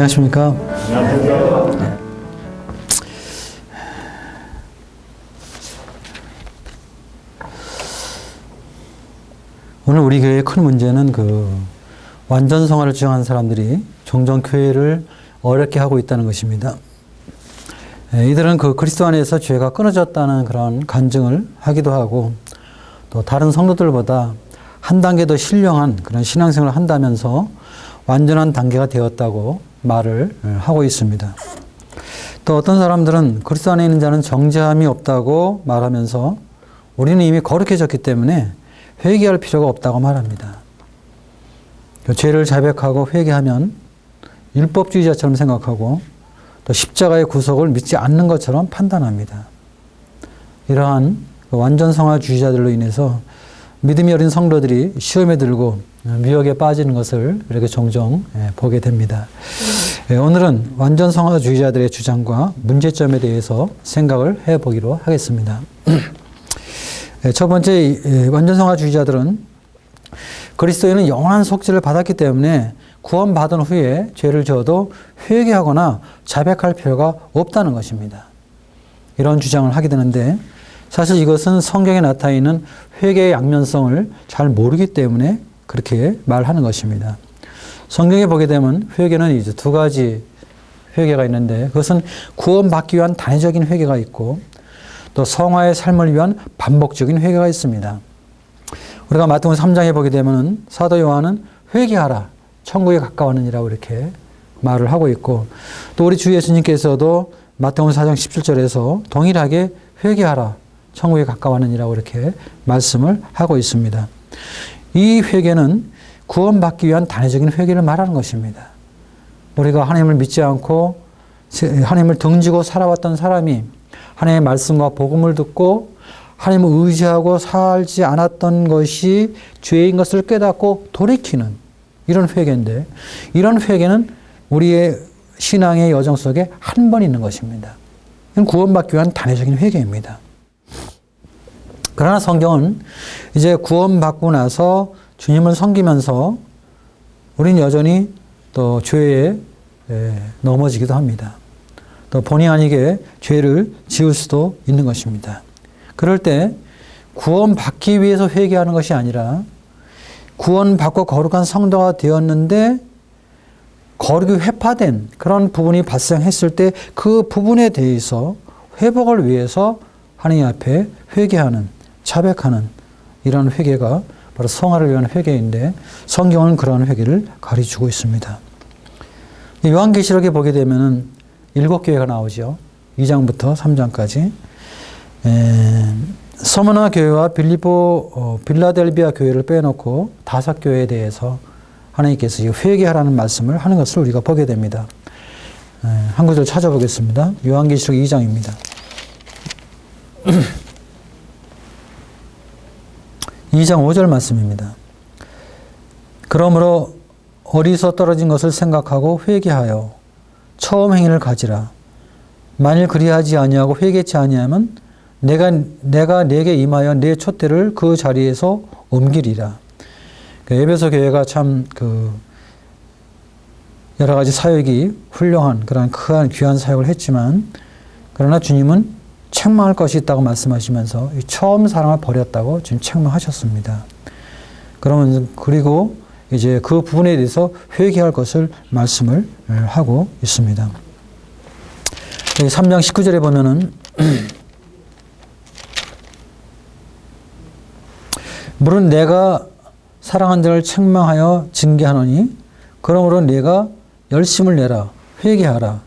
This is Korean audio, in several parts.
안녕하십니까? 안녕하세요. 네. 오늘 우리 교회의 큰 문제는 완전 성화를 주장하는 사람들이 종종 교회를 어렵게 하고 있다는 것입니다. 이들은 그리스도 안에서 죄가 끊어졌다는 그런 간증을 하기도 하고, 또 다른 성도들보다 한 단계 더 신령한 그런 신앙생활을 한다면서 완전한 단계가 되었다고 말을 하고 있습니다. 또 어떤 사람들은 그리스도 안에 있는 자는 정죄함이 없다고 말하면서 우리는 이미 거룩해졌기 때문에 회개할 필요가 없다고 말합니다. 죄를 자백하고 회개하면 율법주의자처럼 생각하고 또 십자가의 구속을 믿지 않는 것처럼 판단합니다. 이러한 완전 성화주의자들로 인해서 믿음이 어린 성도들이 시험에 들고 미혹에 빠지는 것을 이렇게 종종 보게 됩니다. 오늘은 완전 성화주의자들의 주장과 문제점에 대해서 생각을 해보기로 하겠습니다. 첫 번째, 완전 성화주의자들은 그리스도에는 영원한 속죄를 받았기 때문에 구원받은 후에 죄를 지어도 회개하거나 자백할 필요가 없다는 것입니다. 이런 주장을 하게 되는데, 사실 이것은 성경에 나타나 있는 회개의 양면성을 잘 모르기 때문에 그렇게 말하는 것입니다. 성경에 보게 되면 회개는 이제 두 가지 회개가 있는데, 그것은 구원받기 위한 단회적인 회개가 있고 또 성화의 삶을 위한 반복적인 회개가 있습니다. 우리가 마태복음 3장에 보게 되면 사도 요한은 회개하라, 천국에 가까웠느니라고 이렇게 말을 하고 있고, 또 우리 주 예수님께서도 마태복음 4장 17절에서 동일하게 회개하라, 천국에 가까웠느니라고 이렇게 말씀을 하고 있습니다. 이 회개는 구원받기 위한 단회적인 회개를 말하는 것입니다. 우리가 하나님을 믿지 않고 하나님을 등지고 살아왔던 사람이 하나님의 말씀과 복음을 듣고 하나님을 의지하고 살지 않았던 것이 죄인 것을 깨닫고 돌이키는 이런 회개인데, 이런 회개는 우리의 신앙의 여정 속에 한 번 있는 것입니다. 이건 구원받기 위한 단회적인 회개입니다. 그러나 성경은 이제 구원받고 나서 주님을 섬기면서 우리는 여전히 또 죄에 넘어지기도 합니다. 또 본의 아니게 죄를 지을 수도 있는 것입니다. 그럴 때 구원받기 위해서 회개하는 것이 아니라 구원받고 거룩한 성도가 되었는데 거룩이 회파된 그런 부분이 발생했을 때 그 부분에 대해서 회복을 위해서 하나님 앞에 회개하는, 자백하는 이런 회개가 바로 성화를 위한 회개인데, 성경은 그러한 회개를 가르치고 있습니다. 요한계시록에 보게 되면은 7교회가 나오죠. 2장부터 3장까지. 서머나 교회와 빌라델비아 교회를 빼놓고 5교회에 대해서 하나님께서 회개하라는 말씀을 하는 것을 우리가 보게 됩니다. 한 구절 찾아보겠습니다. 요한계시록 2장입니다. 2장 5절 말씀입니다. 그러므로 어디서 떨어진 것을 생각하고 회개하여 처음 행위를 가지라. 만일 그리하지 아니하고 회개치 아니하면 내가 네게 임하여 네 촛대를 그 자리에서 옮기리라. 에베소 교회가 참 여러 가지 사역이 훌륭한 그런 귀한 사역을 했지만, 그러나 주님은 책망할 것이 있다고 말씀하시면서 처음 사랑을 버렸다고 지금 책망하셨습니다. 그리고 이제 그 부분에 대해서 회개할 것을 말씀을 하고 있습니다. 3장 19절에 보면은 물은 내가 사랑한 자를 책망하여 징계하노니 그러므로 내가 열심을 내라, 회개하라.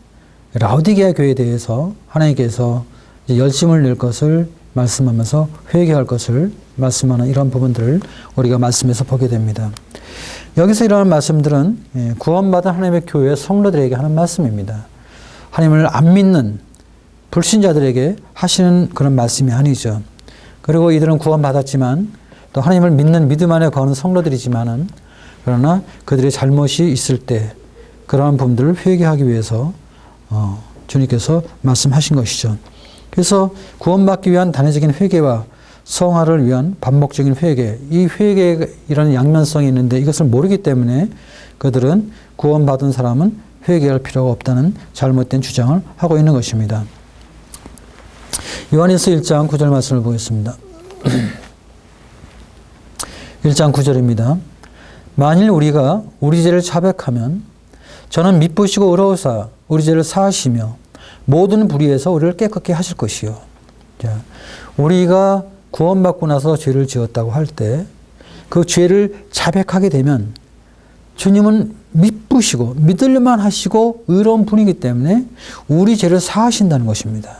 라오디게아 교회에 대해서 하나님께서 이제 열심을 낼 것을 말씀하면서 회개할 것을 말씀하는 이런 부분들을 우리가 말씀에서 보게 됩니다. 여기서 이러한 말씀들은 구원받은 하나님의 교회 성도들에게 하는 말씀입니다. 하나님을 안 믿는 불신자들에게 하시는 그런 말씀이 아니죠. 그리고 이들은 구원받았지만 또 하나님을 믿는 믿음 안에 거하는 성도들이지만은, 그러나 그들의 잘못이 있을 때 그러한 부분들을 회개하기 위해서 주님께서 말씀하신 것이죠. 그래서 구원받기 위한 단회적인 회개와 성화를 위한 반복적인 회개, 이 회개에 이런 양면성이 있는데 이것을 모르기 때문에 그들은 구원받은 사람은 회개할 필요가 없다는 잘못된 주장을 하고 있는 것입니다. 요한일서 1장 9절 말씀을 보겠습니다. 1장 9절입니다. 만일 우리가 우리 죄를 자백하면 저는 미쁘시고 의로우사 우리 죄를 사하시며 모든 불의에서 우리를 깨끗게 하실 것이요. 자, 우리가 구원받고 나서 죄를 지었다고 할 때 그 죄를 자백하게 되면 주님은 미쁘시고 믿을만 하시고 의로운 분이기 때문에 우리 죄를 사하신다는 것입니다.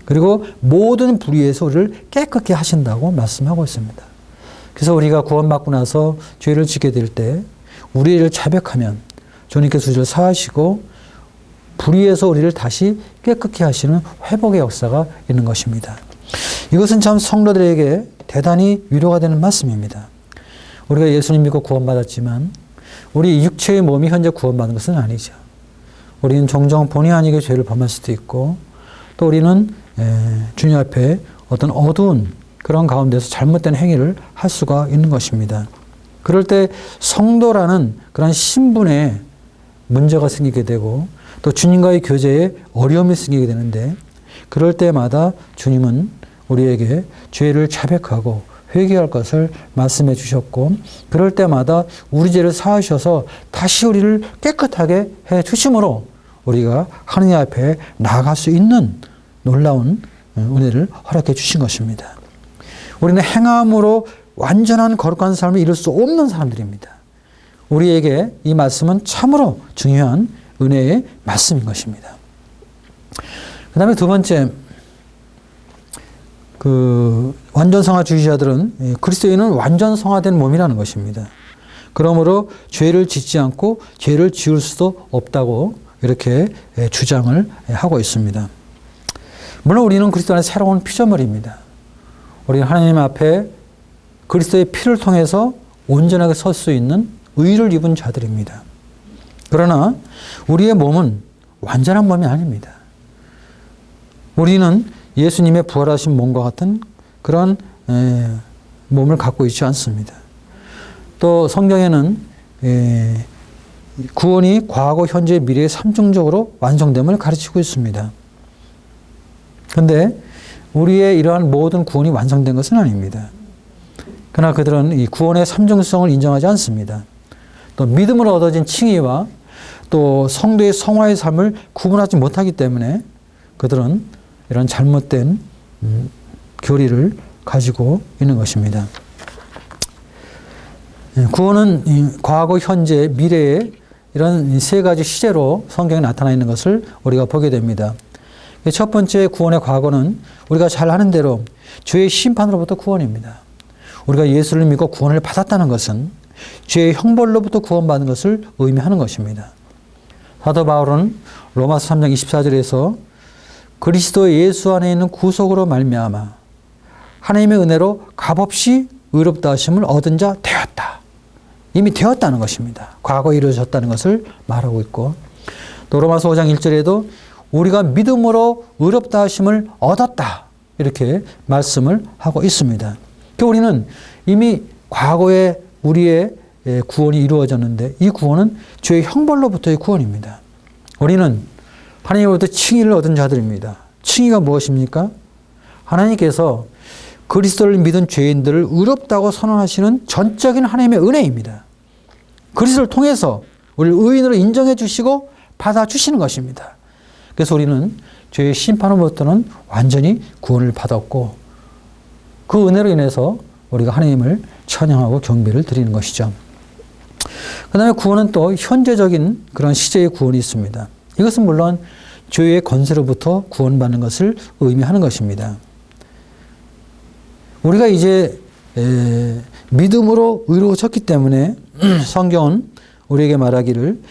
그리고 모든 불의에서 우리를 깨끗게 하신다고 말씀하고 있습니다. 그래서 우리가 구원받고 나서 죄를 짓게 될 때 우리를 자백하면 주님께서 우리를 사하시고 불의에서 우리를 다시 깨끗게 하시는 회복의 역사가 있는 것입니다. 이것은 참 성도들에게 대단히 위로가 되는 말씀입니다. 우리가 예수님 믿고 구원받았지만 우리 육체의 몸이 현재 구원받은 것은 아니죠. 우리는 종종 본의 아니게 죄를 범할 수도 있고 또 우리는 주님 앞에 어떤 어두운 그런 가운데서 잘못된 행위를 할 수가 있는 것입니다. 그럴 때 성도라는 그런 신분에 문제가 생기게 되고 또 주님과의 교제에 어려움이 생기게 되는데 그럴 때마다 주님은 우리에게 죄를 자백하고 회개할 것을 말씀해 주셨고 그럴 때마다 우리 죄를 사하셔서 다시 우리를 깨끗하게 해 주심으로 우리가 하느님 앞에 나아갈 수 있는 놀라운 은혜를 허락해 주신 것입니다. 우리는 행함으로 완전한 거룩한 삶을 이룰 수 없는 사람들입니다. 우리에게 이 말씀은 참으로 중요한 은혜의 말씀인 것입니다. 그 다음에 두 번째, 완전 성화주의자들은 그리스도인은 완전 성화된 몸이라는 것입니다. 그러므로 죄를 짓지 않고 죄를 지을 수도 없다고 이렇게 주장을 하고 있습니다. 물론 우리는 그리스도 안에 새로운 피조물입니다. 우리는 하나님 앞에 그리스도의 피를 통해서 온전하게 설 수 있는 의를 입은 자들입니다. 그러나 우리의 몸은 완전한 몸이 아닙니다. 우리는 예수님의 부활하신 몸과 같은 그런 몸을 갖고 있지 않습니다. 또 성경에는 구원이 과거, 현재, 미래의 삼중적으로 완성됨을 가르치고 있습니다. 그런데 우리의 이러한 모든 구원이 완성된 것은 아닙니다. 그러나 그들은 이 구원의 삼중성을 인정하지 않습니다. 또 믿음으로 얻어진 칭의와 또 성도의 성화의 삶을 구분하지 못하기 때문에 그들은 이런 잘못된 교리를 가지고 있는 것입니다. 구원은 과거, 현재, 미래의 이런 세 가지 시제로 성경에 나타나 있는 것을 우리가 보게 됩니다. 첫 번째 구원의 과거는 우리가 잘 아는 대로 죄의 심판으로부터 구원입니다. 우리가 예수를 믿고 구원을 받았다는 것은 죄의 형벌로부터 구원받는 것을 의미하는 것입니다. 사도 바울은 로마서 3장 24절에서 그리스도 예수 안에 있는 구속으로 말미암아 하나님의 은혜로 값없이 의롭다 하심을 얻은 자 되었다. 이미 되었다는 것입니다. 과거에 이루어졌다는 것을 말하고 있고 또 로마서 5장 1절에도 우리가 믿음으로 의롭다 하심을 얻었다. 이렇게 말씀을 하고 있습니다. 우리는 이미 과거에 우리의 구원이 이루어졌는데 이 구원은 죄의 형벌로부터의 구원입니다. 우리는 하나님으로부터 칭의를 얻은 자들입니다. 칭의가 무엇입니까? 하나님께서 그리스도를 믿은 죄인들을 의롭다고 선언하시는 전적인 하나님의 은혜입니다. 그리스도를 통해서 우리를 의인으로 인정해 주시고 받아주시는 것입니다. 그래서 우리는 죄의 심판으로부터는 완전히 구원을 받았고 그 은혜로 인해서 우리가 하나님을 찬양하고 경배를 드리는 것이죠. 그 다음에 구원은 또 현재적인 그런 시제의 구원이 있습니다. 이것은 물론 죄의 권세로부터 구원받는 것을 의미하는 것입니다. 우리가 이제 믿음으로 의로워졌기 때문에 성경은 우리에게 말하기를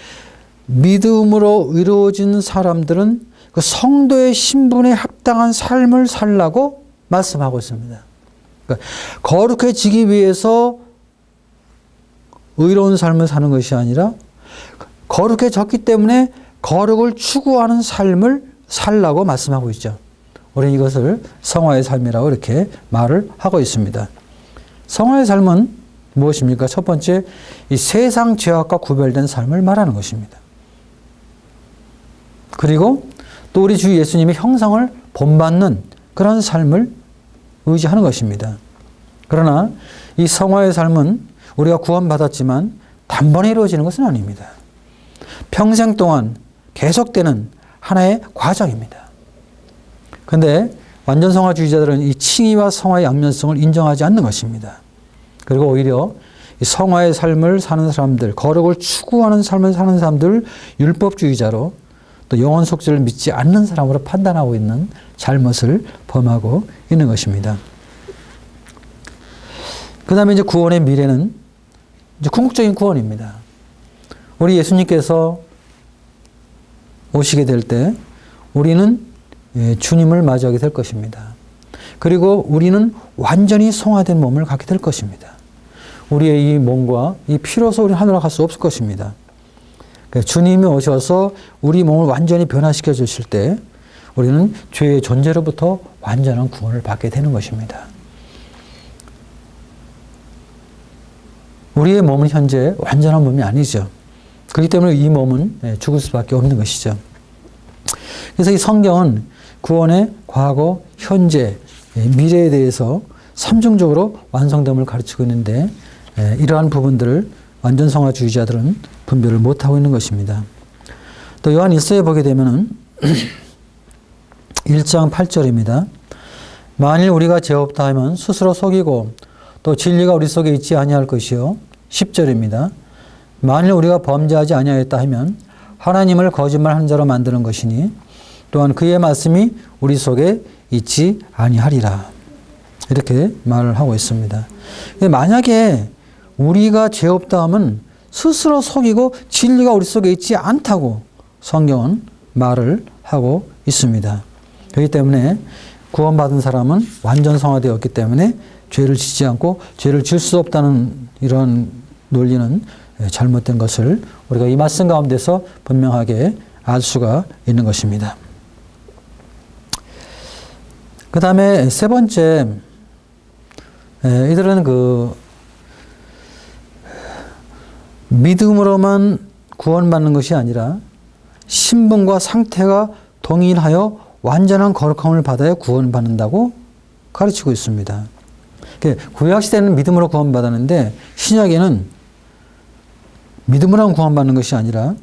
믿음으로 의로워진 사람들은 그 성도의 신분에 합당한 삶을 살라고 말씀하고 있습니다. 그러니까 거룩해지기 위해서 의로운 삶을 사는 것이 아니라 거룩해졌기 때문에 거룩을 추구하는 삶을 살라고 말씀하고 있죠. 우리는 이것을 성화의 삶이라고 이렇게 말을 하고 있습니다. 성화의 삶은 무엇입니까? 첫 번째, 이 세상 죄악과 구별된 삶을 말하는 것입니다. 그리고 또 우리 주 예수님의 형상을 본받는 그런 삶을 의지하는 것입니다. 그러나 이 성화의 삶은 우리가 구원받았지만 단번에 이루어지는 것은 아닙니다. 평생 동안 계속되는 하나의 과정입니다. 그런데 완전 성화주의자들은 이 칭의와 성화의 양면성을 인정하지 않는 것입니다. 그리고 오히려 이 성화의 삶을 사는 사람들, 거룩을 추구하는 삶을 사는 사람들, 율법주의자로 또 영혼 속죄를 믿지 않는 사람으로 판단하고 있는 잘못을 범하고 있는 것입니다. 그 다음에 이제 구원의 미래는 이제 궁극적인 구원입니다. 우리 예수님께서 오시게 될 때 우리는 주님을 맞이하게 될 것입니다. 그리고 우리는 완전히 성화된 몸을 갖게 될 것입니다. 우리의 이 몸과 이 피로서 우리는 하늘로 갈 수 없을 것입니다. 주님이 오셔서 우리 몸을 완전히 변화시켜 주실 때 우리는 죄의 존재로부터 완전한 구원을 받게 되는 것입니다. 우리의 몸은 현재 완전한 몸이 아니죠. 그렇기 때문에 이 몸은 죽을 수밖에 없는 것이죠. 그래서 이 성경은 구원의 과거, 현재, 미래에 대해서 삼중적으로 완성됨을 가르치고 있는데 이러한 부분들을 완전성화주의자들은 분별을 못하고 있는 것입니다. 또 요한 1서에 보게 되면은 1장 8절입니다. 만일 우리가 죄 없다 하면 스스로 속이고 또 진리가 우리 속에 있지 아니할 것이요. 10절입니다. 만일 우리가 범죄하지 아니하였다 하면 하나님을 거짓말하는 자로 만드는 것이니 또한 그의 말씀이 우리 속에 있지 아니하리라. 이렇게 말을 하고 있습니다. 만약에 우리가 죄 없다 하면 스스로 속이고 진리가 우리 속에 있지 않다고 성경은 말을 하고 있습니다. 그렇기 때문에 구원받은 사람은 완전 성화되었기 때문에 죄를 짓지 않고 죄를 질 수 없다는 이런 논리는 잘못된 것을 우리가 이 말씀 가운데서 분명하게 알 수가 있는 것입니다. 그 다음에 세 번째, 이들은 믿음으로만 구원받는 것이 아니라 신분과 상태가 동일하여 완전한 거룩함을 받아야 구원받는다고 가르치고 있습니다. 구약시대는 믿음으로 구원받았는데 신약에는 믿음으로 구원받는 것이 아니라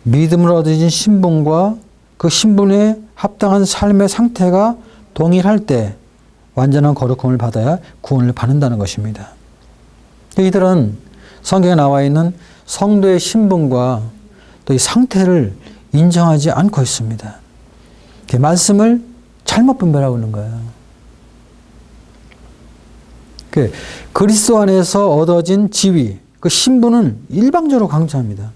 믿음으로 얻어진 신분과 그 신분에 합당한 삶의 상태가 동일할 때 완전한 거룩함을 받아야 구원을 받는다는 것입니다. 이들은 성경에 나와 있는 성도의 신분과 또 이 상태를 인정하지 않고 있습니다. 말씀을 잘못 분별하고 있는 거예요. 그리스도 안에서 얻어진 지위, 그 신분은 일방적으로 강조합니다.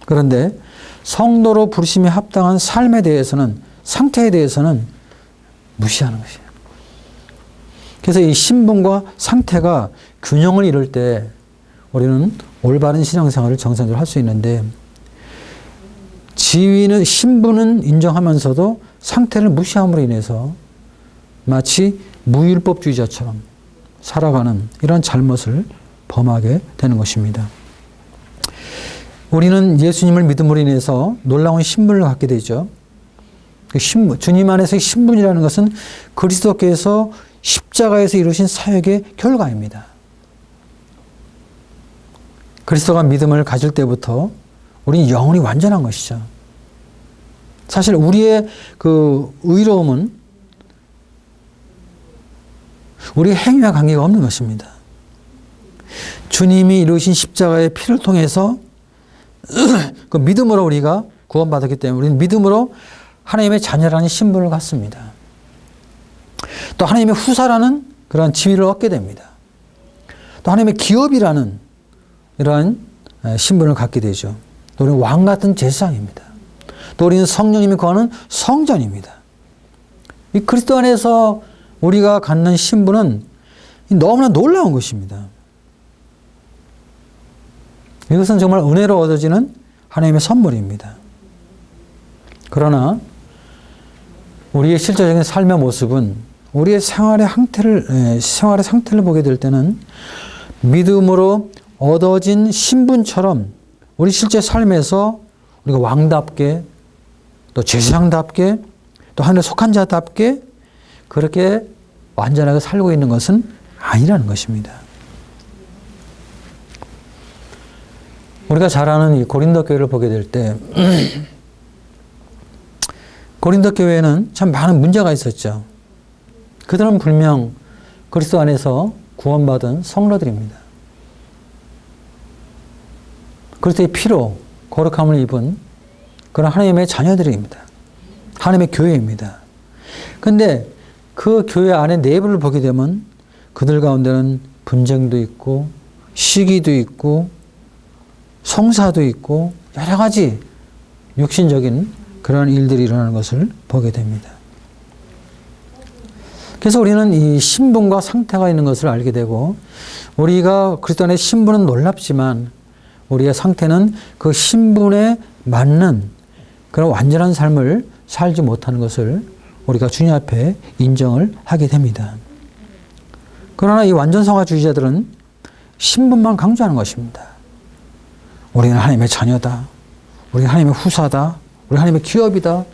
그런데 성도로 부르심에 합당한 삶에 대해서는, 상태에 대해서는 무시하는 것이에요. 그래서 이 신분과 상태가 균형을 이룰 때 우리는 올바른 신앙생활을 정상적으로 할 수 있는데, 지위는, 신분은 인정하면서도 상태를 무시함으로 인해서 마치 무율법주의자처럼 살아가는 이런 잘못을 범하게 되는 것입니다. 우리는 예수님을 믿음으로 인해서 놀라운 신분을 갖게 되죠. 그 신분, 주님 안에서의 신분이라는 것은 그리스도께서 십자가에서 이루신 사역의 결과입니다. 그리스도가 믿음을 가질 때부터 우리는 영혼이 완전한 것이죠. 사실 우리의 그 의로움은 우리의 행위와 관계가 없는 것입니다. 주님이 이루신 십자가의 피를 통해서 그 믿음으로 우리가 구원받았기 때문에 우리는 믿음으로 하나님의 자녀라는 신분을 갖습니다. 또 하나님의 후사라는 그러한 지위를 얻게 됩니다. 또 하나님의 기업이라는 이러한 신분을 갖게 되죠. 또 우리는 왕 같은 제사장입니다. 또 우리는 성령님이 거하는 성전입니다. 이 그리스도 안에서 우리가 갖는 신분은 너무나 놀라운 것입니다. 이것은 정말 은혜로 얻어지는 하나님의 선물입니다. 그러나 우리의 실제적인 삶의 모습은 우리의 생활의 상태를 보게 될 때는 믿음으로 얻어진 신분처럼 우리 실제 삶에서 우리가 왕답게 또 제사장답게 또 하늘에 속한 자답게 그렇게 완전하게 살고 있는 것은 아니라는 것입니다. 우리가 잘 아는 이 고린도 교회를 보게 될 때 고린도 교회에는 참 많은 문제가 있었죠. 그들은 분명 그리스도 안에서 구원받은 성도들입니다. 그리스도의 피로 거룩함을 입은 그런 하나님의 자녀들입니다. 하나님의 교회입니다. 그런데 그 교회 안에 내부를 보게 되면 그들 가운데는 분쟁도 있고 시기도 있고 성사도 있고 여러 가지 육신적인 그런 일들이 일어나는 것을 보게 됩니다. 그래서 우리는 이 신분과 상태가 있는 것을 알게 되고 우리가 그리스도 안에 신분은 놀랍지만 우리의 상태는 그 신분에 맞는 그런 완전한 삶을 살지 못하는 것을 우리가 주님 앞에 인정을 하게 됩니다. 그러나 이 완전성화주의자들은 신분만 강조하는 것입니다. 우리는 하나님의 자녀다. 우리는 하나님의 후사다. 우리 하나님의 기업이다.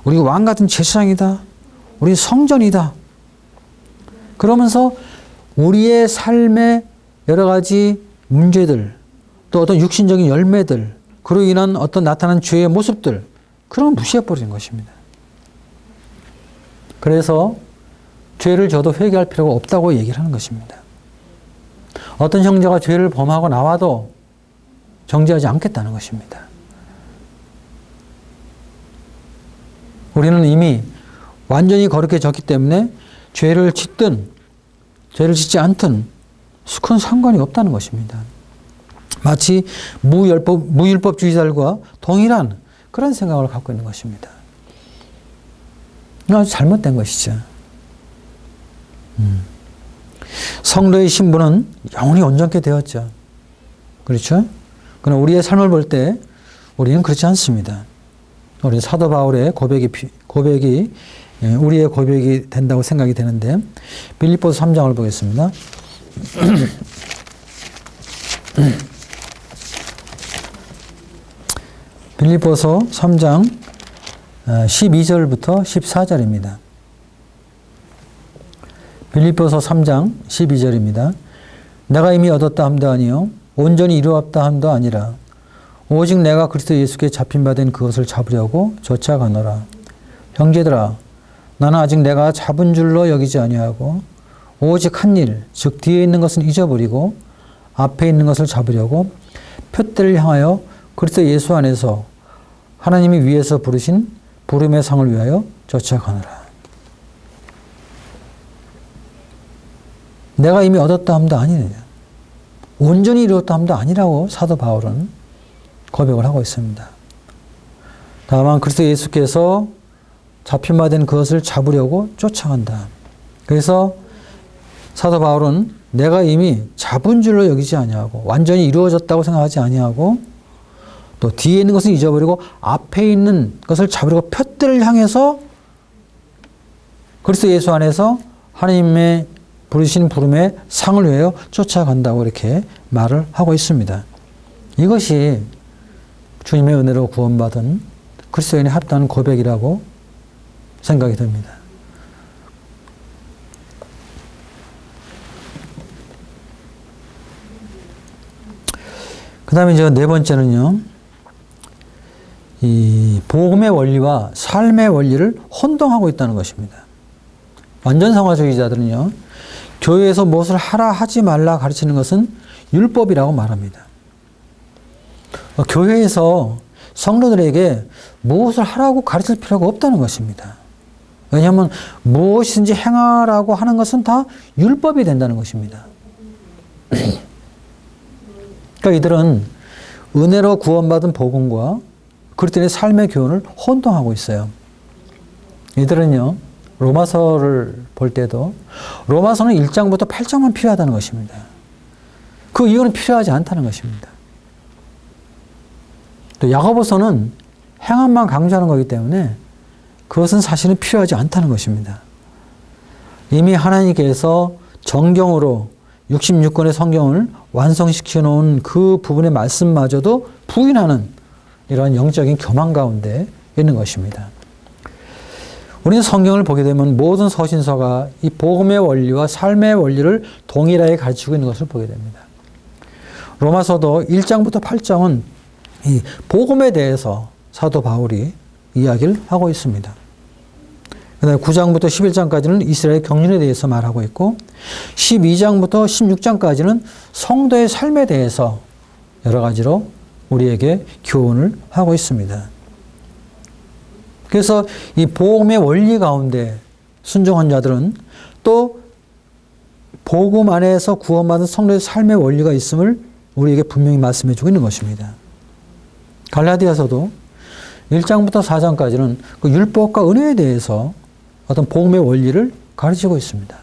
우리 왕 같은 제사장이다. 우리 성전이다. 그러면서 우리의 삶의 여러 가지 문제들 또 어떤 육신적인 열매들 그로 인한 어떤 나타난 죄의 모습들 그런 걸 무시해버리는 것입니다. 그래서 죄를 져도 회개할 필요가 없다고 얘기를 하는 것입니다. 어떤 형제가 죄를 범하고 나와도 정죄하지 않겠다는 것입니다. 우리는 이미 완전히 거룩해졌기 때문에 죄를 짓든 죄를 짓지 않든 큰 상관이 없다는 것입니다. 마치 무율법주의자들과 동일한 그런 생각을 갖고 있는 것입니다. 아주 잘못된 것이죠. 성도의 신분은 영원히 온전케 되었죠. 그렇죠? 그러나 우리의 삶을 볼 때 우리는 그렇지 않습니다. 우리 사도 바울의 고백이 우리의 고백이 된다고 생각이 되는데 빌립보서 3장을 보겠습니다. 빌립보서 3장 12절부터 14절입니다. 빌립보서 3장 12절입니다. 내가 이미 얻었다 함도 아니요 온전히 이루었다 함도 아니라 오직 내가 그리스도 예수께 잡힌 바 된 그것을 잡으려고 쫓아가노라. 형제들아 나는 아직 내가 잡은 줄로 여기지 아니하고 오직 한 일, 즉 뒤에 있는 것은 잊어버리고 앞에 있는 것을 잡으려고 표대를 향하여 그리스도 예수 안에서 하나님이 위에서 부르신 부름의 상을 위하여 쫓아가노라. 내가 이미 얻었다 함도 아니냐. 온전히 이루었다 함도 아니라고 사도 바울은 고백을 하고 있습니다. 다만 그리스도 예수께서 잡힌 바 된 그것을 잡으려고 쫓아간다. 그래서 사도 바울은 내가 이미 잡은 줄로 여기지 아니하고 완전히 이루어졌다고 생각하지 아니하고 또 뒤에 있는 것을 잊어버리고 앞에 있는 것을 잡으려고 표대를 향해서 그리스도 예수 안에서 하나님의 부르신 부름의 상을 위하여 쫓아간다고 이렇게 말을 하고 있습니다. 이것이 주님의 은혜로 구원받은 그리스도인의 합당한 고백이라고 생각이 듭니다. 그 다음에 이제 네 번째는요, 이 복음의 원리와 삶의 원리를 혼동하고 있다는 것입니다. 완전성화주의자들은요, 교회에서 무엇을 하라 하지 말라 가르치는 것은 율법이라고 말합니다. 교회에서 성도들에게 무엇을 하라고 가르칠 필요가 없다는 것입니다. 왜냐하면 무엇인지 행하라고 하는 것은 다 율법이 된다는 것입니다. 그러니까 이들은 은혜로 구원받은 복음과 그리스도인의 삶의 교훈을 혼동하고 있어요. 이들은요, 로마서를 볼 때도 로마서는 1장부터 8장만 필요하다는 것입니다. 그 이유는 필요하지 않다는 것입니다. 또 야고보서는 행함만 강조하는 거기 때문에 그것은 사실은 필요하지 않다는 것입니다. 이미 하나님께서 정경으로 66권의 성경을 완성시켜 놓은 그 부분의 말씀마저도 부인하는 이러한 영적인 교만 가운데 있는 것입니다. 우리는 성경을 보게 되면 모든 서신서가 이 복음의 원리와 삶의 원리를 동일하게 가르치고 있는 것을 보게 됩니다. 로마서도 1장부터 8장은 이 복음에 대해서 사도 바울이 이야기를 하고 있습니다. 그다음에 9장부터 11장까지는 이스라엘 경륜에 대해서 말하고 있고 12장부터 16장까지는 성도의 삶에 대해서 여러 가지로 우리에게 교훈을 하고 있습니다. 그래서 이 복음의 원리 가운데 순종한 자들은 또 복음 안에서 구원받은 성도의 삶의 원리가 있음을 우리에게 분명히 말씀해 주고 있는 것입니다. 갈라디아서도 1장부터 4장까지는 그 율법과 은혜에 대해서 어떤 복음의 원리를 가르치고 있습니다.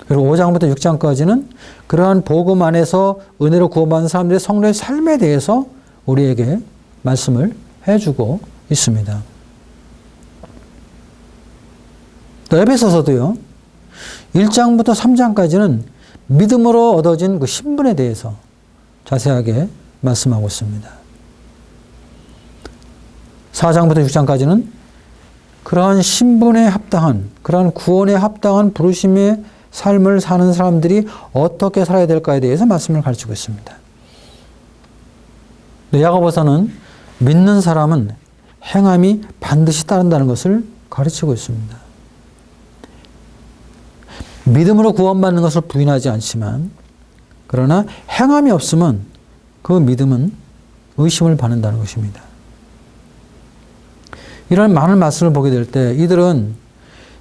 그리고 5장부터 6장까지는 그러한 복음 안에서 은혜로 구원받은 사람들의 성도의 삶에 대해서 우리에게 말씀을 해주고 있습니다. 또 에베소서도요. 1장부터 3장까지는 믿음으로 얻어진 그 신분에 대해서 자세하게 말씀하고 있습니다. 4장부터 6장까지는 그러한 신분에 합당한, 그러한 구원에 합당한 부르심의 삶을 사는 사람들이 어떻게 살아야 될까에 대해서 말씀을 가르치고 있습니다. 야고보서는 믿는 사람은 행함이 반드시 따른다는 것을 가르치고 있습니다. 믿음으로 구원받는 것을 부인하지 않지만 그러나 행함이 없으면 그 믿음은 의심을 받는다는 것입니다. 이런 많은 말씀을 보게 될 때 이들은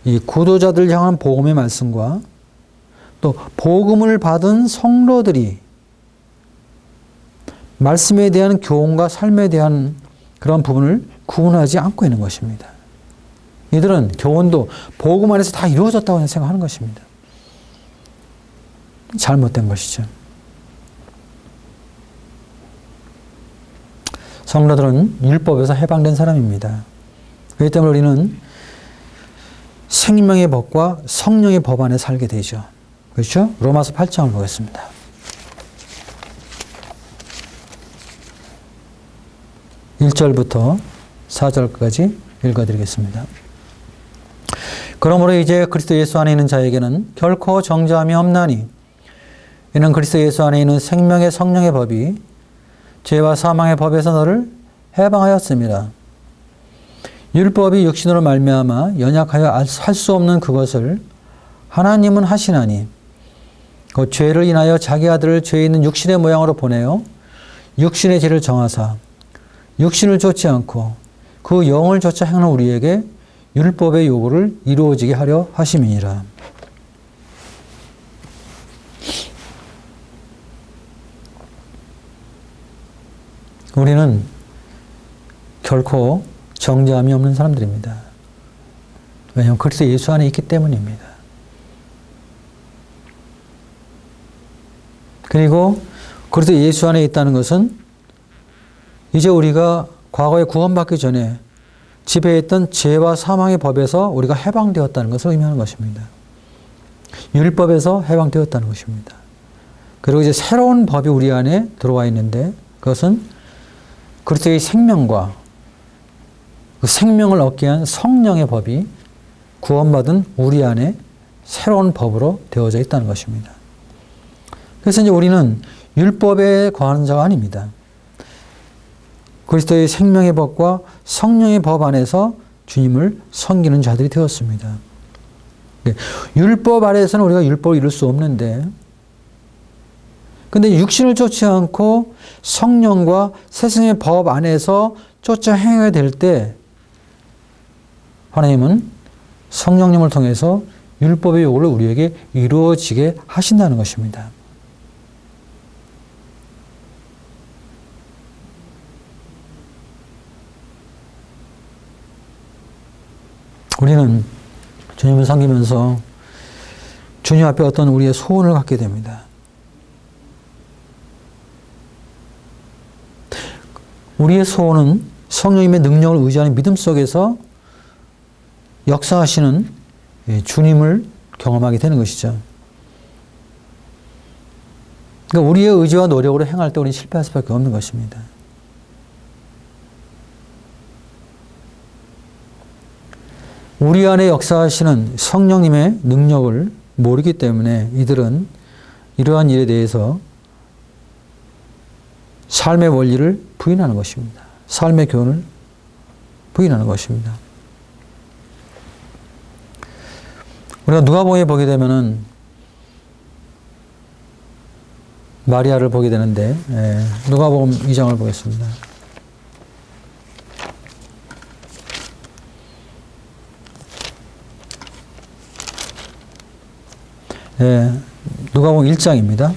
이 구도자들 향한 복음의 말씀과 또 복음을 받은 성도들이 말씀에 대한 교훈과 삶에 대한 그런 부분을 구분하지 않고 있는 것입니다. 이들은 교훈도 복음 안에서 다 이루어졌다고 생각하는 것입니다. 잘못된 것이죠. 성도들은 율법에서 해방된 사람입니다. 그렇기 때문에 우리는 생명의 법과 성령의 법 안에 살게 되죠. 그렇죠? 로마서 8장을 보겠습니다. 1절부터 4절까지 읽어드리겠습니다. 그러므로 이제 그리스도 예수 안에 있는 자에게는 결코 정죄함이 없나니 이는 그리스도 예수 안에 있는 생명의 성령의 법이 죄와 사망의 법에서 너를 해방하였습니다. 율법이 육신으로 말미암아 연약하여 할 수 없는 그것을 하나님은 하시나니 그 죄를 인하여 자기 아들을 죄 있는 육신의 모양으로 보내어 육신의 죄를 정하사 육신을 좇지 않고 그 영을 좇아 행하는 우리에게 율법의 요구를 이루어지게 하려 하심이니라. 우리는 결코 정죄함이 없는 사람들입니다. 왜냐하면 그리스도 예수 안에 있기 때문입니다. 그리고 그리스도 예수 안에 있다는 것은 이제 우리가 과거에 구원받기 전에 지배했던 죄와 사망의 법에서 우리가 해방되었다는 것을 의미하는 것입니다. 율법에서 해방되었다는 것입니다. 그리고 이제 새로운 법이 우리 안에 들어와 있는데 그것은 그리스도의 생명과 그 생명을 얻게 한 성령의 법이 구원받은 우리 안에 새로운 법으로 되어져 있다는 것입니다. 그래서 이제 우리는 율법에 거하는 자가 아닙니다. 그리스도의 생명의 법과 성령의 법 안에서 주님을 섬기는 자들이 되었습니다. 율법 아래에서는 우리가 율법을 이룰 수 없는데 근데 육신을 쫓지 않고 성령과 세상의 법 안에서 쫓아 행하게 될 때 하나님은 성령님을 통해서 율법의 요구를 우리에게 이루어지게 하신다는 것입니다. 우리는 주님을 섬기면서 주님 앞에 어떤 우리의 소원을 갖게 됩니다. 우리의 소원은 성령님의 능력을 의지하는 믿음 속에서 역사하시는 주님을 경험하게 되는 것이죠. 그러니까 우리의 의지와 노력으로 행할 때 우리는 실패할 수밖에 없는 것입니다. 우리 안에 역사하시는 성령님의 능력을 모르기 때문에 이들은 이러한 일에 대해서 삶의 원리를 부인하는 것입니다. 삶의 교훈을 부인하는 것입니다. 우리가 누가복음에 보게 되면은 마리아를 보게 되는데, 누가복음 2장을 보겠습니다. 누가복음 1장입니다.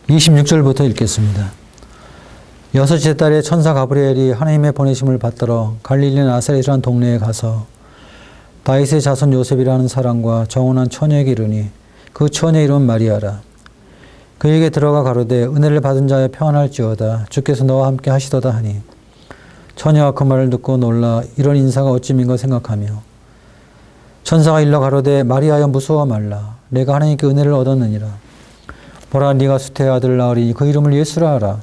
(26절부터) 읽겠습니다. 여섯째 달에 천사 가브리엘이 하나님의 보내심을 받들어 갈릴리 나사렛이라는 동네에 가서 다윗의 자손 요셉이라는 사람과 정혼한 처녀에게 이르니 그 처녀의 이름은 마리아라. 그에게 들어가 가로되 은혜를 받은 자여 평안할지어다 주께서 너와 함께 하시도다 하니 처녀가 그 말을 듣고 놀라 이런 인사가 어찌민가 생각하며 천사가 일러 가로되 마리아여 무서워 말라. 내가 하나님께 은혜를 얻었느니라. 보라 네가 수태의 아들을 낳으리니 그 이름을 예수라 하라.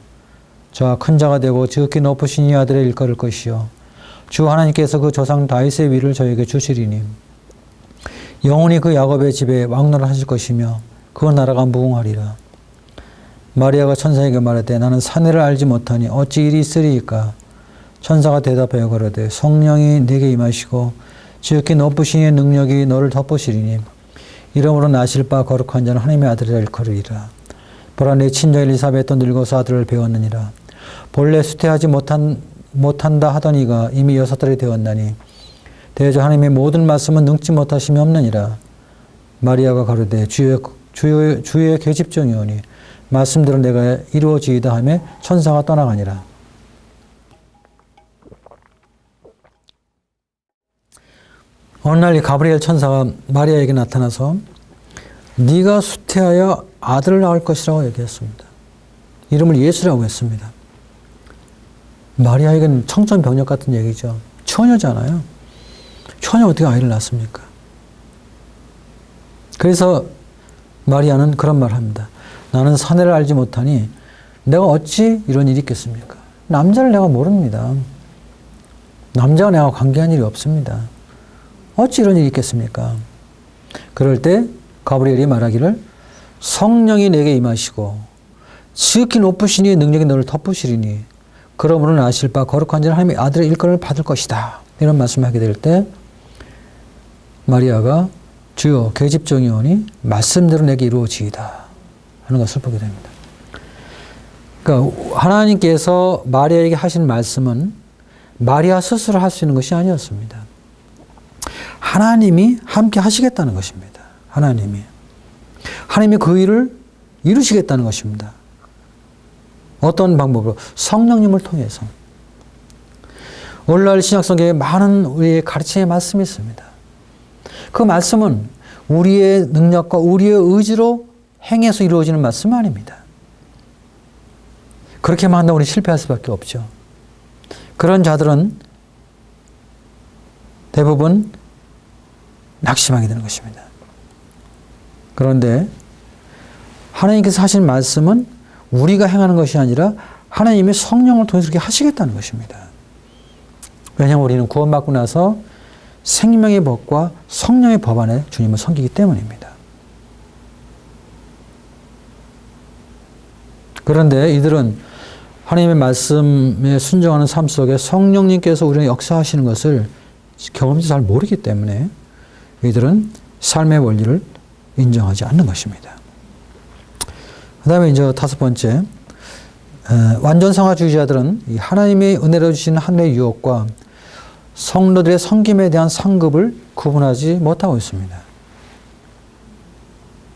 저와 큰 자가 되고 지극히 높으신 이 아들의 일컬을 것이요 주 하나님께서 그 조상 다윗의 위를 저에게 주시리니 영원히 그 야곱의 집에 왕노를 하실 것이며 그 나라가 무궁하리라. 마리아가 천사에게 말하되 나는 사내를 알지 못하니 어찌 일이 있으리이까. 천사가 대답하여 가로되 성령이 네게 임하시고 지극히 높으신 이의 능력이 너를 덮으시리니 이러므로 나실 바 거룩한 자는 하나님의 아들이라 일컬으리라. 보라 내 친정 엘리사벳도 늙어서 아들을 배웠느니라. 본래 수태하지 못한다 하던 이가 이미 6달이 되었나니 대저 하나님의 모든 말씀은 능지 못하심이 없느니라. 마리아가 가로되 주의 계집종이오니 말씀대로 내가 이루어지이다 하며 천사가 떠나가니라. 어느 날 이 가브리엘 천사가 마리아에게 나타나서 네가 수태하여 아들을 낳을 것이라고 얘기했습니다. 이름을 예수라고 했습니다. 마리아에게는 청천벽력 같은 얘기죠. 처녀잖아요. 처녀 어떻게 아이를 낳습니까? 그래서 마리아는 그런 말을 합니다. 나는 사내를 알지 못하니 내가 어찌 이런 일이 있겠습니까? 남자를 내가 모릅니다. 남자와 내가 관계한 일이 없습니다. 어찌 이런 일이 있겠습니까? 그럴 때 가브리엘이 말하기를 성령이 내게 임하시고 지극히 높으신 이의 능력이 너를 덮으시리니 그러므로 나실 바 거룩한 자는 하나님의 아들의 일컬을 받을 것이다. 이런 말씀을 하게 될 때 마리아가 주여 계집종이오니 말씀대로 내게 이루어지이다 하는 것을 보게 됩니다. 그러니까 하나님께서 마리아에게 하신 말씀은 마리아 스스로 할 수 있는 것이 아니었습니다. 하나님이 함께 하시겠다는 것입니다. 하나님이 그 일을 이루시겠다는 것입니다. 어떤 방법으로? 성령님을 통해서. 오늘날 신약성경에 많은 우리의 가르침의 말씀이 있습니다. 그 말씀은 우리의 능력과 우리의 의지로 행해서 이루어지는 말씀은 아닙니다. 그렇게만 한다면 우리 실패할 수밖에 없죠. 그런 자들은 대부분 낙심하게 되는 것입니다. 그런데 하나님께서 하신 말씀은 우리가 행하는 것이 아니라 하나님의 성령을 통해서 그렇게 하시겠다는 것입니다. 왜냐하면 우리는 구원받고 나서 생명의 법과 성령의 법 안에 주님을 섬기기 때문입니다. 그런데 이들은 하나님의 말씀에 순종하는 삶 속에 성령님께서 우리는 역사하시는 것을 경험치 잘 모르기 때문에 이들은 삶의 원리를 인정하지 않는 것입니다. 그 다음에 이제 5번째, 완전성화주의자들은 이 하나님의 은혜로 주신 하늘의 유혹과 성도들의 섬김에 대한 상급을 구분하지 못하고 있습니다.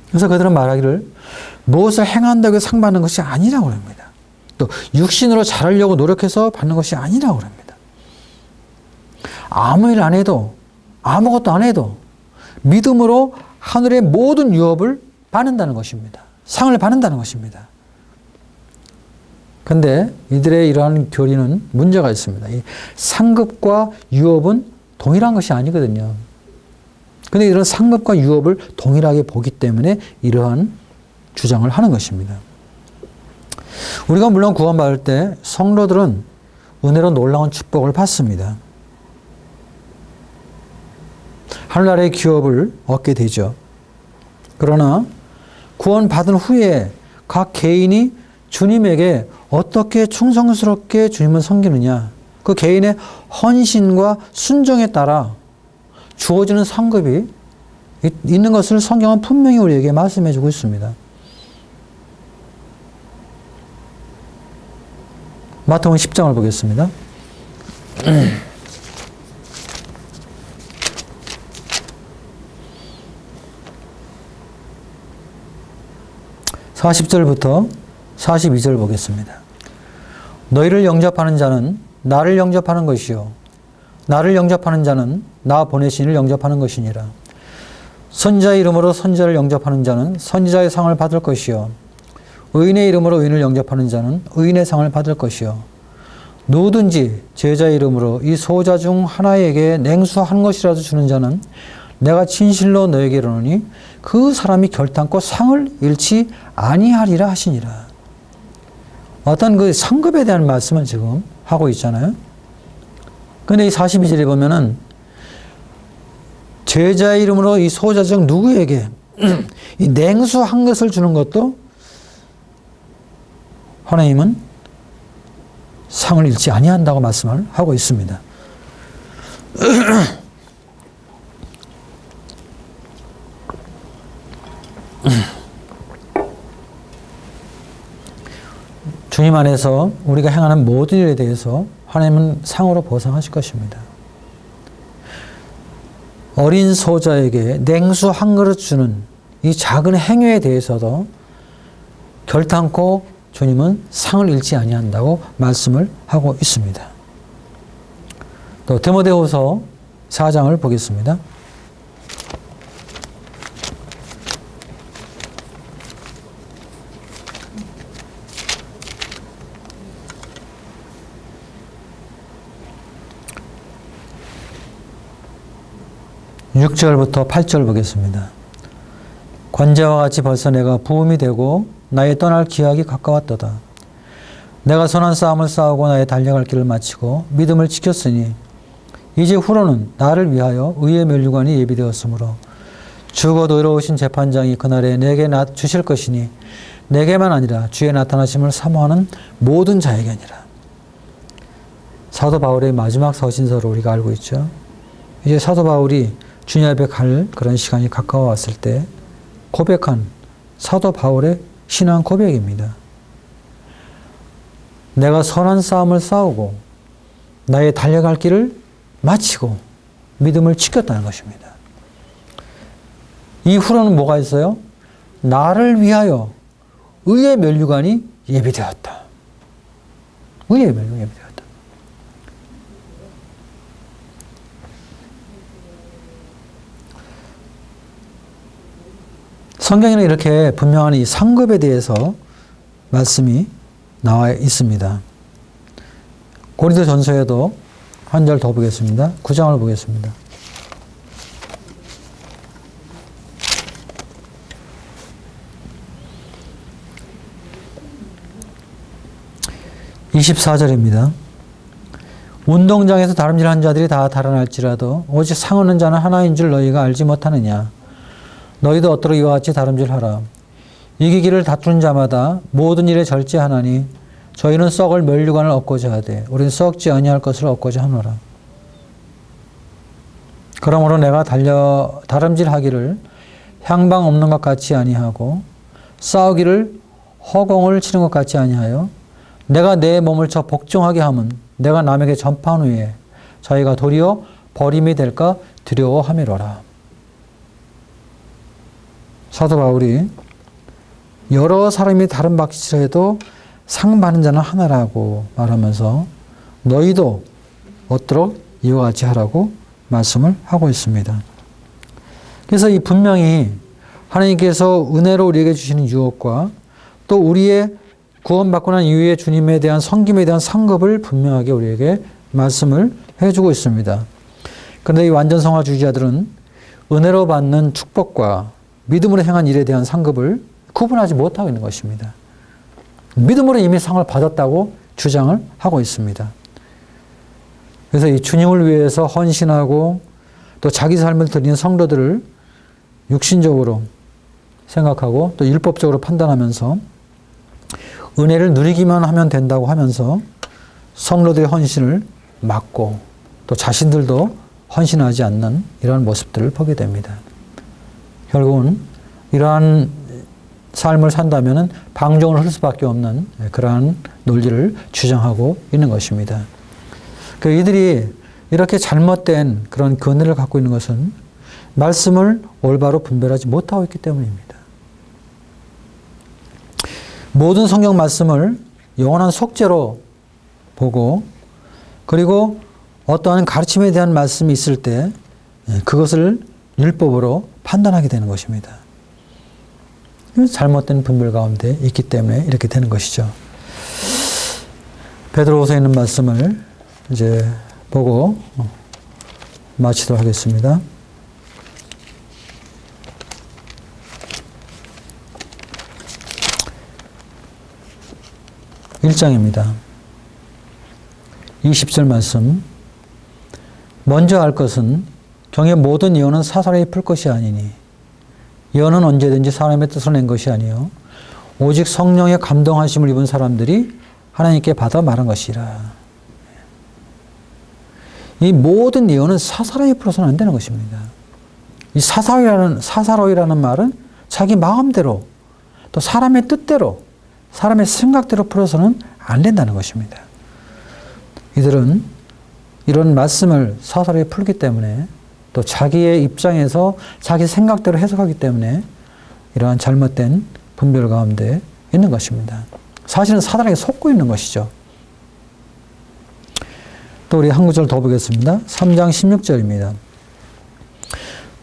그래서 그들은 말하기를 무엇을 행한다고 상 받는 것이 아니라고 합니다. 또 육신으로 잘하려고 노력해서 받는 것이 아니라고 합니다. 아무 일 안 해도 아무것도 안 해도 믿음으로 하늘의 모든 유업을 받는다는 것입니다. 상을 받는다는 것입니다. 그런데 이들의 이러한 교리는 문제가 있습니다. 이 상급과 유업은 동일한 것이 아니거든요. 근데 이런 상급과 유업을 동일하게 보기 때문에 이러한 주장을 하는 것입니다. 우리가 물론 구원받을 때 성도들은 은혜로 놀라운 축복을 받습니다. 하늘나라의 기업을 얻게 되죠. 그러나 구원받은 후에 각 개인이 주님에게 어떻게 충성스럽게 주님을 섬기느냐, 그 개인의 헌신과 순종에 따라 주어지는 상급이 있는 것을 성경은 분명히 우리에게 말씀해 주고 있습니다. 마태복음 10장을 보겠습니다. 40절부터 42절 보겠습니다. 너희를 영접하는 자는 나를 영접하는 것이요 나를 영접하는 자는 나 보내신 이를 영접하는 것이니라. 선지자의 이름으로 선지자를 영접하는 자는 선지자의 상을 받을 것이요 의인의 이름으로 의인을 영접하는 자는 의인의 상을 받을 것이요 누구든지 제자의 이름으로 이 소자 중 하나에게 냉수 한 것이라도 주는 자는 내가 진실로 너에게 이르노니 그 사람이 결탄코 상을 잃지 아니하리라 하시니라. 어떤 그 상급에 대한 말씀을 지금 하고 있잖아요. 근데 이 42절에 보면은 제자의 이름으로 이 소자 중 누구에게 이 냉수 한 것을 주는 것도 하나님은 상을 잃지 아니한다고 말씀을 하고 있습니다. 주님 안에서 우리가 행하는 모든 일에 대해서 하나님은 상으로 보상하실 것입니다. 어린 소자에게 냉수 한 그릇 주는 이 작은 행위에 대해서도 결탄코 주님은 상을 잃지 아니한다고 말씀을 하고 있습니다. 또 디모데후서 4장을 보겠습니다. (6절부터) (8절) 보겠습니다. 관제와 같이 벌써 내가 부음이 되고 나의 떠날 기약이 가까웠도다. 내가 선한 싸움을 싸우고 나의 달려갈 길을 마치고 믿음을 지켰으니 이제 후로는 나를 위하여 의의 면류관이 예비되었으므로 죽어도 의로우신 재판장이 그날에 내게 주실 것이니 내게만 아니라 주의 나타나심을 사모하는 모든 자에게 아니라. 사도 바울의 마지막 서신서로 우리가 알고 있죠. 이제 사도 바울이 주님 앞에 갈 그런 시간이 가까워 왔을 때 고백한 사도 바울의 신앙 고백입니다. 내가 선한 싸움을 싸우고 나의 달려갈 길을 마치고 믿음을 지켰다는 것입니다. 이후로는 뭐가 있어요? 나를 위하여 의의 면류관이 예비되었다. 의의 면류관이 예비되었다. 성경에는 이렇게 분명한 이 상급에 대해서 말씀이 나와 있습니다. 고린도전서에도 한 절 더 보겠습니다. 9장을 보겠습니다. (24절입니다) 운동장에서 다름질한 자들이 다 달아날지라도 오직 상 얻는 자는 하나인 줄 너희가 알지 못하느냐. 너희도 얻도록 이와 같이 다름질하라. 이기기를 다투는 자마다 모든 일에 절제하나니 저희는 썩을 면류관을 얻고자 하되 우리는 썩지 아니할 것을 얻고자 하노라. 그러므로 내가 다름질하기를 향방 없는 것 같이 아니하고 싸우기를 허공을 치는 것 같이 아니하여 내가 내 몸을 쳐 복종하게 함은 내가 남에게 전파한 후에 저희가 도리어 버림이 될까 두려워함이로라. 사도 바울이 여러 사람이 다른 박질을 해도 상 받는 자는 하나라고 말하면서 너희도 얻도록 이와 같이 하라고 말씀을 하고 있습니다. 그래서 이 분명히 하나님께서 은혜로 우리에게 주시는 유업과 또 우리의 구원받고 난 이후에 주님에 대한 섬김에 대한 상급을 분명하게 우리에게 말씀을 해주고 있습니다. 그런데 이 완전성화주의자들은 은혜로 받는 축복과 믿음으로 행한 일에 대한 상급을 구분하지 못하고 있는 것입니다. 믿음으로 이미 상을 받았다고 주장을 하고 있습니다. 그래서 이 주님을 위해서 헌신하고 또 자기 삶을 드리는 성도들을 육신적으로 생각하고 또 율법적으로 판단하면서 은혜를 누리기만 하면 된다고 하면서 성도들의 헌신을 막고 또 자신들도 헌신하지 않는 이러한 모습들을 보게 됩니다. 결국은 이러한 삶을 산다면 방종을 흘 수밖에 없는 그러한 논리를 주장하고 있는 것입니다. 이들이 이렇게 잘못된 그런 견해를 갖고 있는 것은 말씀을 올바로 분별하지 못하고 있기 때문입니다. 모든 성경 말씀을 영원한 속죄로 보고 그리고 어떠한 가르침에 대한 말씀이 있을 때 그것을 율법으로 판단하게 되는 것입니다. 잘못된 분별 가운데 있기 때문에 이렇게 되는 것이죠. 베드로후서에 있는 말씀을 이제 보고 마치도록 하겠습니다. (1장입니다) 20절 말씀. 먼저 알 것은 경의 모든 예언은 사사로이 풀 것이 아니니 예언은 언제든지 사람의 뜻으로 낸 것이 아니요 오직 성령의 감동하심을 입은 사람들이 하나님께 받아 말한 것이라. 이 모든 예언은 사사로이 풀어서는 안 되는 것입니다. 이 사사로이라는 말은 자기 마음대로 또 사람의 뜻대로 사람의 생각대로 풀어서는 안 된다는 것입니다. 이들은 이런 말씀을 사사로이 풀기 때문에 또 자기의 입장에서 자기 생각대로 해석하기 때문에 이러한 잘못된 분별 가운데 있는 것입니다. 사실은 사단에게 속고 있는 것이죠. 또 우리 한 구절 더 보겠습니다. 3장 16절입니다.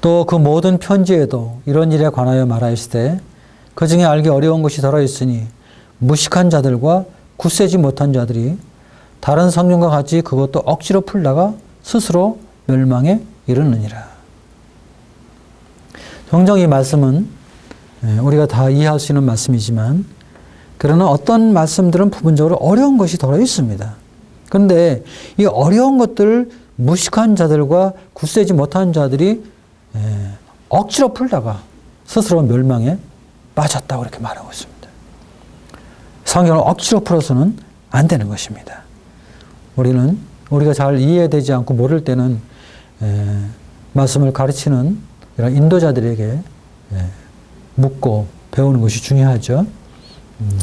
또 그 모든 편지에도 이런 일에 관하여 말하였으되 그 중에 알기 어려운 것이 들어있으니 무식한 자들과 굳세지 못한 자들이 다른 성경과 같이 그것도 억지로 풀다가 스스로 멸망에 이르느니라. 종종 이 말씀은 우리가 다 이해할 수 있는 말씀이지만 그러나 어떤 말씀들은 부분적으로 어려운 것이 들어 있습니다. 그런데 이 어려운 것들을 무식한 자들과 굳세지 못한 자들이 억지로 풀다가 스스로 멸망에 빠졌다고 이렇게 말하고 있습니다. 성경을 억지로 풀어서는 안 되는 것입니다. 우리가 잘 이해되지 않고 모를 때는 말씀을 가르치는 이런 인도자들에게 묻고 배우는 것이 중요하죠.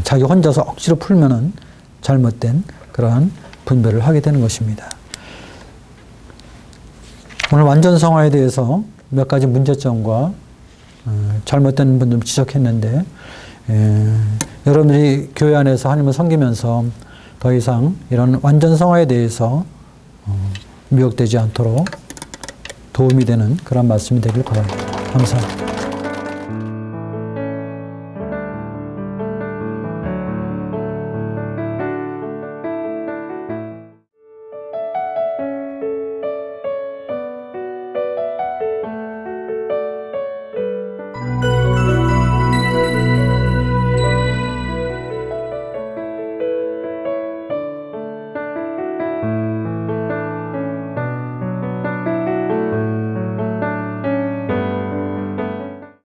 자기 혼자서 억지로 풀면은 잘못된 그러한 분별을 하게 되는 것입니다. 오늘 완전성화에 대해서 몇 가지 문제점과 잘못된 부분을 지적했는데 여러분들이 교회 안에서 하나님을 섬기면서 더 이상 이런 완전성화에 대해서 미혹되지 않도록 도움이 되는 그런 말씀이 되길 바랍니다. 감사합니다.